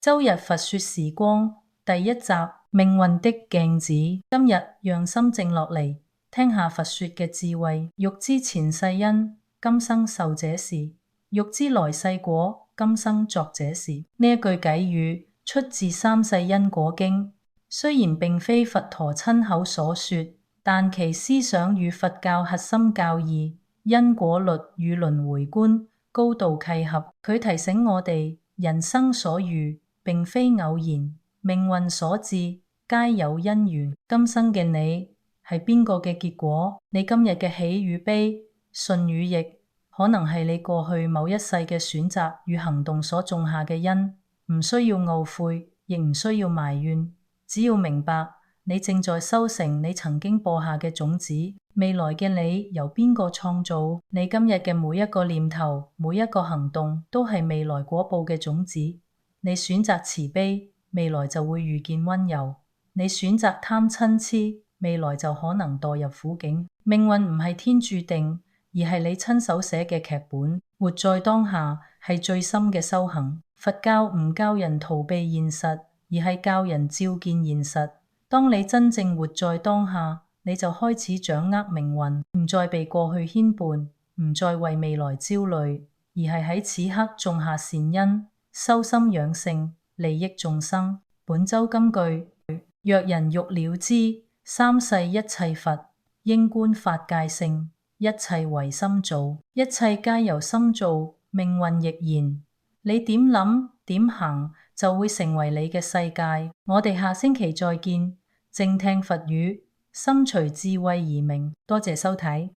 周日佛說時光第一集命運的鏡子。今日讓心靜落嚟，聽下佛說嘅智慧。欲知前世因，今生受這事；欲知來世果，今生作這事。呢一句偈語出自《三世因果經》，雖然並非佛陀親口所說，但其思想與佛教核心教義因果律與輪迴觀高度契合。佢提醒我哋，人生所遇並非偶然，命運所致皆有因緣。今生嘅你係邊個嘅結果？你今日嘅喜與悲、順與逆，可能係你過去某一世嘅選擇與行動所種下嘅因。唔需要懊悔，亦唔需要埋怨，只要明白你正在收成你曾經播下嘅種子。未來嘅你由邊個創造？你今日嘅每一個念頭、每一個行動，都係未來果報嘅種子。你選擇慈悲，未來就會遇見溫柔；你選擇貪嗔癡，未來就可能墮入苦境。命運唔係天注定，而係你親手寫嘅劇本。活在當下係最深嘅修行。佛教唔教人逃避現實，而係教人照見現實。當你真正活在當下，你就開始掌握命運，唔再被過去牽絆，唔再為未來焦慮，而係喺此刻種下善因，修心養性，利益眾生。本周金句：若人欲了知，三世一切佛，應觀法界性，一切唯心造，一切皆由心造，命運亦然。你點諗點行，就會成為你嘅世界。我哋下星期再見，靜聽佛語，心隨智慧而明。多謝收睇。